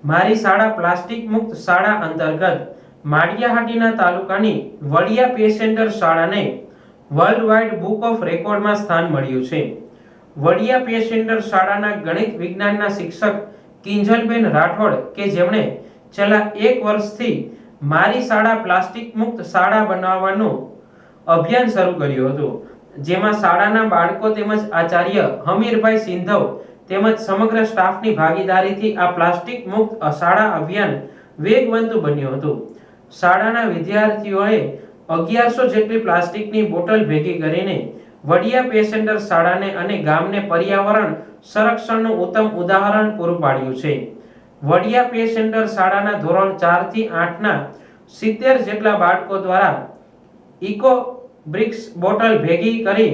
મારી શાળા પ્લાસ્ટિક મુક્ત શાળા અંતર્ગત માળિયાહાટીના તાલુકાની વડિયા પે સેન્ટર શાળાને વર્લ્ડ વાઇડ બુક ઓફ રેકોર્ડમાં સ્થાન મળ્યું છે. વડિયા પે સેન્ટર શાળાના ગણિત વિજ્ઞાનના શિક્ષક કિંજલબેન રાઠોડ કે જેમણે છેલ્લા 1 વર્ષથી મારી શાળા પ્લાસ્ટિક મુક્ત શાળા બનાવવાનું અભિયાન શરૂ કર્યું હતું, જેમાં શાળાના બાળકો તેમજ આચાર્ય હમીરભાઈ સિંધવ તેમજ સમગ્ર સ્ટાફની ભાગીદારીથી આ પ્લાસ્ટિક મુક્ત શાળા અભિયાન વેગવંતુ બન્યું હતું. શાળાના વિદ્યાર્થીઓએ 1100 જેટલી પ્લાસ્ટિકની બોટલ ભેગી કરીને વડિયા પે સેન્ટર શાળાને અને ગામને પર્યાવરણ સંરક્ષણનું ઉત્તમ ઉદાહરણ પૂરું પાડ્યું છે. વડિયા પે સેન્ટર શાળાના ધોરણ 4 થી 8 ના 70 જેટલા બાળકો દ્વારા ઇકો બ્રિક્સ બોટલ ભેગી કરી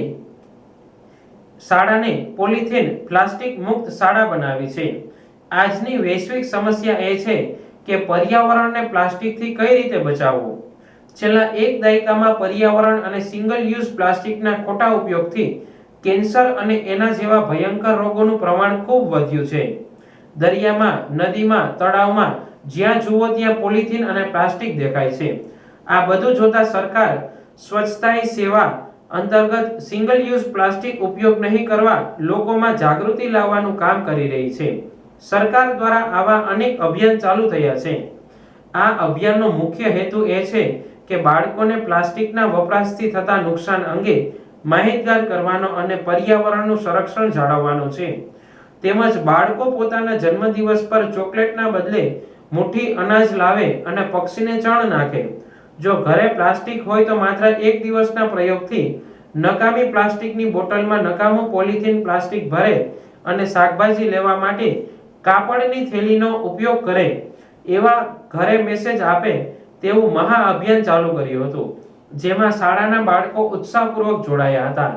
શાળાને પોલિથીન પ્લાસ્ટિક મુક્ત શાળા બનાવી છે. આજની વૈશ્વિક સમસ્યા એ છે કે પર્યાવરણને પ્લાસ્ટિકથી કઈ રીતે બચાવવું. છેલ્લા 1 દાયકામાં પર્યાવરણ અને સિંગલ યુઝ પ્લાસ્ટિકના ખોટા ઉપયોગથી કેન્સર અને એના જેવા ભયંકર રોગોનું પ્રમાણ ખૂબ વધ્યું છે. દરિયામાં, નદીમાં, તળાવમાં જ્યાં જુઓ ત્યાં પોલિથીન અને પ્લાસ્ટિક દેખાય છે. આ બધું જોતા સરકાર સ્વચ્છતા હી સેવા અંતર્ગત સિંગલ યુઝ પ્લાસ્ટિક ઉપયોગ નહીં કરવા લોકોમાં જાગૃતિ લાવવાનું કામ કરી રહી છે. સરકાર દ્વારા આવા અનેક અભિયાન ચાલુ થયા છે. આ અભિયાનનો મુખ્ય હેતુ એ છે કે બાળકોને પ્લાસ્ટિકના વપરાશથી થતા નુકસાન અંગે માહિતગાર કરવાનો અને પર્યાવરણનું સંરક્ષણ જાળવવાનો છે. તેમજ બાળકો પોતાના જન્મદિવસ પર ચોકલેટના બદલે મુઠ્ઠી અનાજ લાવે અને પક્ષીને ચણ નાખે. જો ઘરે પ્લાસ્ટિક હોય તો માત્ર 1 દિવસના પ્રયોગથી નકામી પ્લાસ્ટિકની બોટલમાં નકામું પોલિથીન પ્લાસ્ટિક ભરે અને શાકભાજી લેવા માટે કાપડની થેલીનો ઉપયોગ કરે એવા ઘરે મેસેજ આપે તેવું મહા અભિયાન ચાલુ કર્યું હતું, જેમાં શાળાના બાળકો ઉત્સાહપૂર્વક જોડાયા હતા.